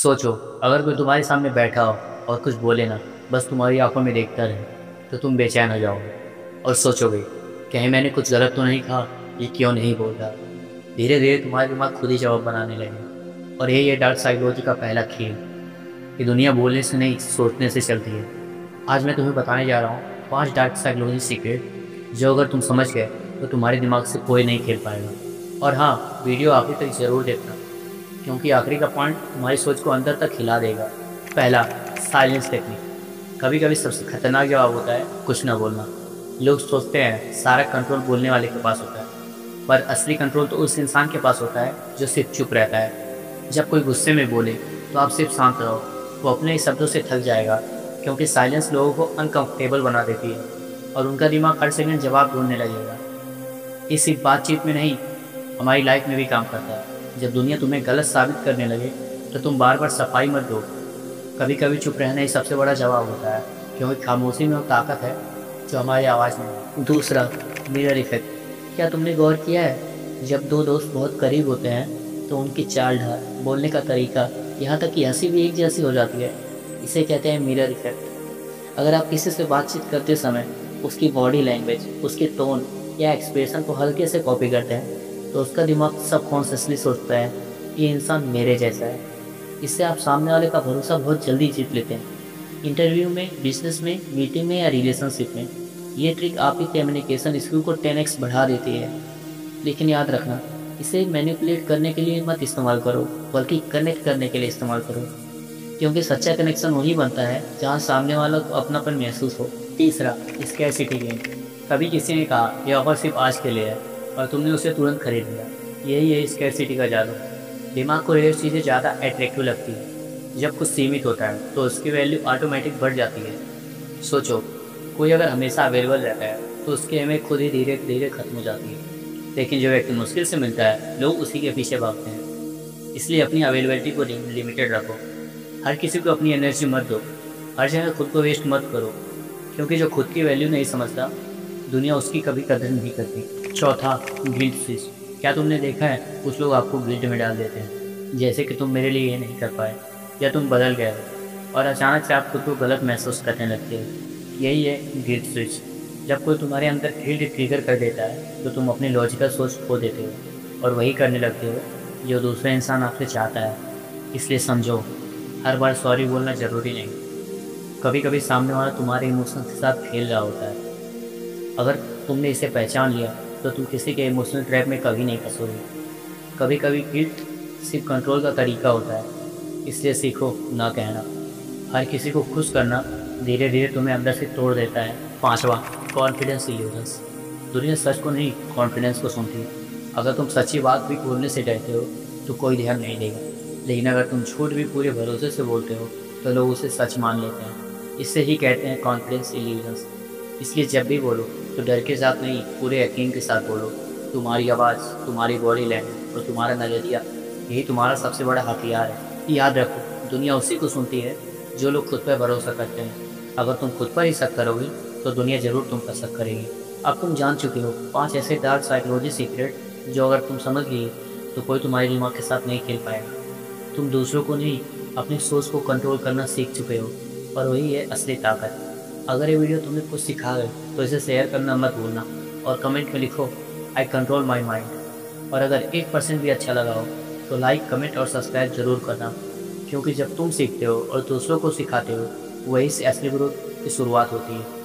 सोचो, अगर कोई तुम्हारे सामने बैठा हो और कुछ बोले ना, बस तुम्हारी आंखों में देखता रहे, तो तुम बेचैन हो जाओगे और सोचोगे, कहीं मैंने कुछ गलत तो नहीं कहा, ये क्यों नहीं बोल रहा। धीरे धीरे तुम्हारा दिमाग खुद ही जवाब बनाने लगे। और यही है डार्क साइकोलॉजी का पहला खेल, कि दुनिया बोलने से नहीं, सोचने से चलती है। आज मैं तुम्हें बताने जा रहा हूँ 5 डार्क साइकोलॉजी सीक्रेट, जो अगर तुम समझ गए तो तुम्हारे दिमाग से कोई नहीं खेल पाएगा। और हाँ, वीडियो आखिर तक ज़रूर देखना, क्योंकि आखिरी का पॉइंट तुम्हारी सोच को अंदर तक हिला देगा। पहला, साइलेंस टेक्निक। कभी कभी सबसे खतरनाक जवाब होता है कुछ ना बोलना। लोग सोचते हैं सारा कंट्रोल बोलने वाले के पास होता है, पर असली कंट्रोल तो उस इंसान के पास होता है जो सिर्फ चुप रहता है। जब कोई गुस्से में बोले तो आप सिर्फ शांत रहो, वो अपने ही शब्दों से थक जाएगा, क्योंकि साइलेंस लोगों को अनकंफर्टेबल बना देती है और उनका दिमाग हर सेकंड जवाब ढूंढने लगेगा। ये सिर्फ बातचीत में नहीं, हमारी लाइफ में भी काम करता है। जब दुनिया तुम्हें गलत साबित करने लगे तो तुम बार बार सफाई मत दो। कभी कभी चुप रहना ही सबसे बड़ा जवाब होता है, क्योंकि खामोशी में वो ताकत है जो हमारी आवाज़ में है। दूसरा, मिरर इफेक्ट। क्या तुमने गौर किया है, जब दो दोस्त बहुत करीब होते हैं तो उनकी चाल ढाल, बोलने का तरीका, यहाँ तक कि हंसी भी एक जैसी हो जाती है। इसे कहते हैं मिरर इफेक्ट। अगर आप किसी से बातचीत करते समय उसकी बॉडी लैंग्वेज, उसके टोन या एक्सप्रेशन को हल्के से कॉपी करते हैं, तो उसका दिमाग सबकॉन्शियसली सोचता है ये इंसान मेरे जैसा है। इससे आप सामने वाले का भरोसा बहुत जल्दी जीत लेते हैं। इंटरव्यू में, बिजनेस में, मीटिंग में या रिलेशनशिप में ये ट्रिक आपकी कम्युनिकेशन स्किल को 10x बढ़ा देती है। लेकिन याद रखना, इसे मैनिपुलेट करने के लिए मत इस्तेमाल करो, बल्कि कनेक्ट करने के लिए इस्तेमाल करो, क्योंकि सच्चा कनेक्शन वही बनता है जहाँ सामने वाला को अपनापन महसूस हो। तीसरा, स्कैरसिटी गेम। कभी किसी ने कहा यह ऑफर सिर्फ आज के लिए है और तुमने उसे तुरंत खरीद लिया। यही है स्कैरसिटी का जादू। दिमाग को रेयर चीज़ें ज़्यादा अट्रैक्टिव लगती है। जब कुछ सीमित होता है तो उसकी वैल्यू ऑटोमेटिक बढ़ जाती है। सोचो, कोई अगर हमेशा अवेलेबल रहता है तो उसकी अहमियत खुद ही धीरे धीरे खत्म हो जाती है। लेकिन जो व्यक्ति मुश्किल से मिलता है, लोग उसी के पीछे भागते हैं। इसलिए अपनी अवेलेबिलिटी को लिमिटेड रखो। हर किसी को अपनी एनर्जी मत दो, हर जगह खुद को वेस्ट मत करो, क्योंकि जो खुद की वैल्यू नहीं समझता, दुनिया उसकी कभी कदर नहीं करती। चौथा, गिल्ट स्विच। क्या तुमने देखा है, कुछ लोग आपको गिल्ट में डाल देते हैं, जैसे कि तुम मेरे लिए ये नहीं कर पाए या तुम बदल गए हो, और अचानक से आप खुद को गलत महसूस करने लगते हो। यही है गिल्ट स्विच। जब कोई तुम्हारे अंदर गिल्ट ट्रिगर कर देता है तो तुम अपनी लॉजिकल सोच खो देते हो और वही करने लगते हो जो दूसरा इंसान आपसे चाहता है। इसलिए समझो, हर बार सॉरी बोलना ज़रूरी नहीं। कभी कभी सामने वाला तुम्हारे इमोशंस के साथ खेल रहा होता है। अगर तुमने इसे पहचान लिया तो तुम किसी के इमोशनल ट्रैप में कभी नहीं फंसोगे। कभी कभी गिल्ट सिर्फ कंट्रोल का तरीका होता है, इसलिए सीखो ना कहना। हर किसी को खुश करना धीरे धीरे तुम्हें अंदर से तोड़ देता है। पांचवा, कॉन्फिडेंस इल्यूजन्स। दुनिया सच को नहीं, कॉन्फिडेंस को सुनती है। अगर तुम सच्ची बात भी बोलने से डरते हो तो कोई ध्यान नहीं देगा, लेकिन अगर तुम झूठ भी पूरे भरोसे से बोलते हो तो लोग उसे सच मान लेते हैं। इससे ही कहते हैं कॉन्फिडेंस इल्यूजन्स। इसलिए जब भी बोलो तो डर के साथ नहीं, पूरे यकीन के साथ बोलो। तुम्हारी आवाज़, तुम्हारी बॉडी लैंग्वेज और तुम्हारा नज़रिया, यही तुम्हारा सबसे बड़ा हथियार है। याद रखो, दुनिया उसी को सुनती है जो लोग खुद पर भरोसा करते हैं। अगर तुम खुद पर ही शक करोगे तो दुनिया ज़रूर तुम पर शक करेगी। अब तुम जान चुके हो 5 ऐसे डार्क साइकोलॉजी सीक्रेट, जो अगर तुम समझ गए तो कोई तुम्हारे दिमाग के साथ नहीं खेल पाएगा। तुम दूसरों को नहीं, अपनी सोच को कंट्रोल करना सीख चुके हो, और वही है असली ताकत। अगर ये वीडियो तुम्हें कुछ सिखा गए तो इसे शेयर करना मत भूलना, और कमेंट में लिखो आई कंट्रोल माई माइंड। और अगर 1% भी अच्छा लगा हो तो लाइक, कमेंट और सब्सक्राइब ज़रूर करना, क्योंकि जब तुम सीखते हो और दूसरों को सिखाते हो, वही से असली ग्रोथ की शुरुआत होती है।